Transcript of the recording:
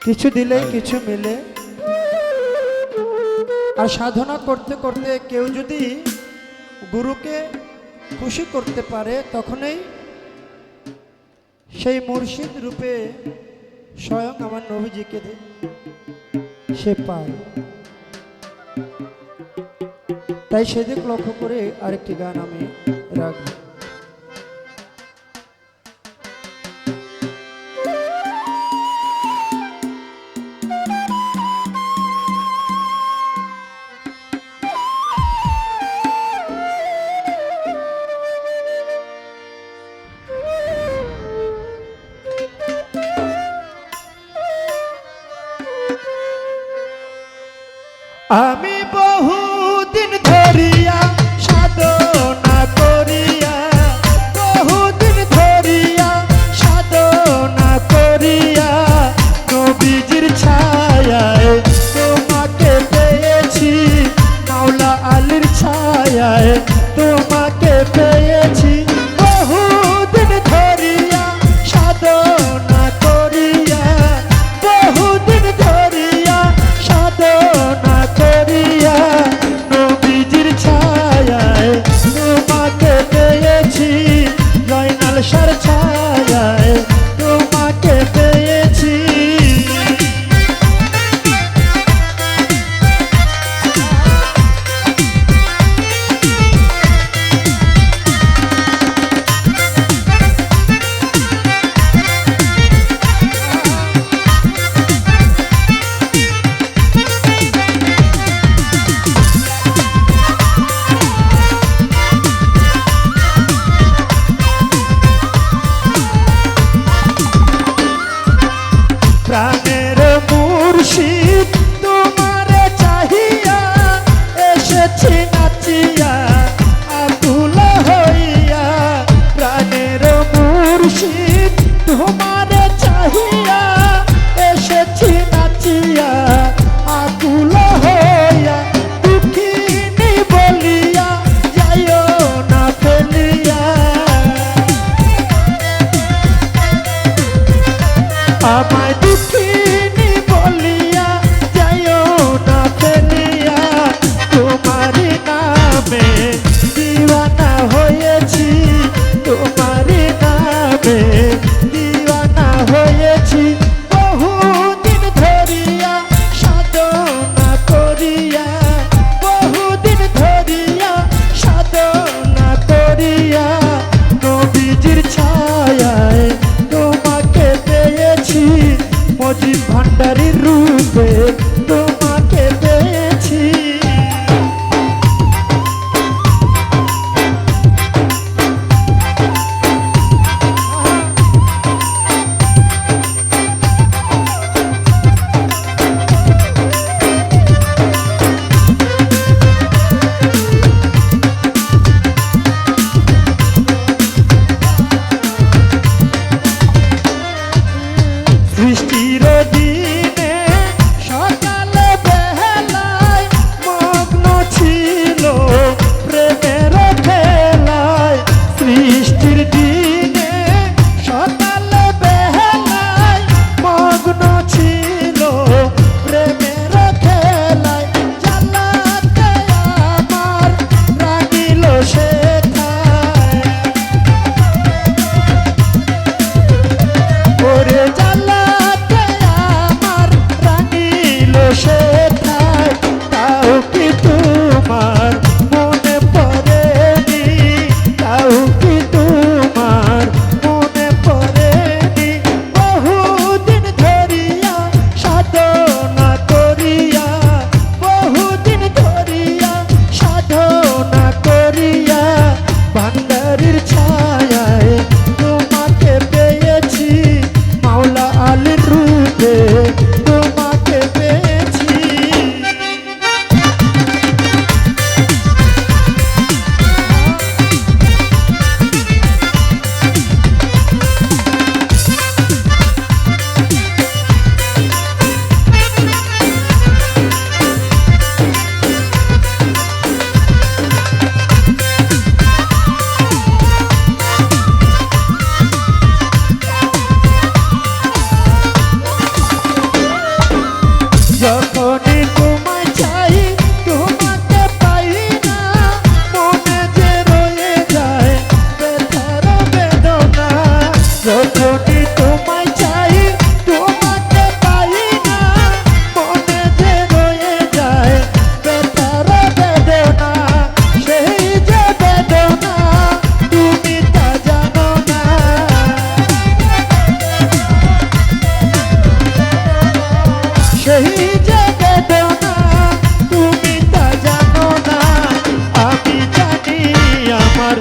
কিছু দিলেই কিছু মিলে। আর সাধনা করতে করতে কেউ যদি গুরুকে খুশি করতে পারে তখনই সেই মুর্শিদ রূপে স্বয়ং আমার নবীজিকে সে পায়। তাই সেদিক লক্ষ্য করে আরেকটি গান আমি রাখব। আমি বহুদিন ধরিয়া সাধনা করিয়া, বহুদিন ধরিয়া সাধনা করিয়া নবীজির ছায়ায় তোমাকে পেয়েছি, মাওলা আলীর ছায়ায় তোমাকে পেয়েছি। বহুদিন ধরিয়া সাধনা করিয়া, বহুদিন ধরিয়া সাধনা করিয়া নবীজির ছায়ায় তোমাকে পেয়েছি, জয়নাল সার ছায়ায় তোমাকে পেয়েছি। প্রাণের মুর্শিদ তোমারে চাহিয়া এসেছি নাচিয়া আকুল হইয়া, প্রাণের মুর্শিদ তোমারে চাহিয়া এসেছি নাচিয়া আকুল হইয়া। দুঃখিনী বলিয়া যাইও না ফেলিয়া, আমায় দুঃখিনী বলিয়া যাইও না ফেলিয়া, তোমারই নামে দিওয়ানা হয়েছি, তোমারই নামে দিওয়ানা হয়েছি। বহুদিন ধরিয়া সাধনা করিয়া, বহুদিন ধরিয়া সাধনা করিয়া নবীজির ছায়ায় তোমাকে পেয়েছি, মজিদ ভান্ডারীর রূপে তোমাকে পেয়েছি। বৃষ্টির দিনে সকালে বেলায় মগ্ন ছিল প্রেমের খেলায়, সৃষ্টির দিনে সকালে বেলায় মগ্ন ছিল প্রেমের খেলায়। জ্বালাতে আমার রাগিল সেথায়, ওরে জ্বালাতে আমার রাগিল সেথায়, তাও কি তোমার মনে পড়েনি, তাও কি তোমার মনে পড়েনি। বহুদিন ধরিয়া সাধনা করিয়া, বহুদিন ধরিয়া সাধনা করিয়া ভান্ডারীর ছায়ায় তোমাকে পেয়েছি, মাওলা আলীর রূপে তোমাকে পেয়েছি। যখনই তোমায় চাই তোমাকে পাই না, মনে যে রয়ে যায় ব্যথার বেদনা। যখনই তোমায় চাই তোমাকে পাই না, মনে যে রয়ে যায় ব্যথার বেদনা। সেই যে বেদনা তুমি তা জানো না, সেই যে বেদনা তুমি তা জানো না। আমি জানি আমার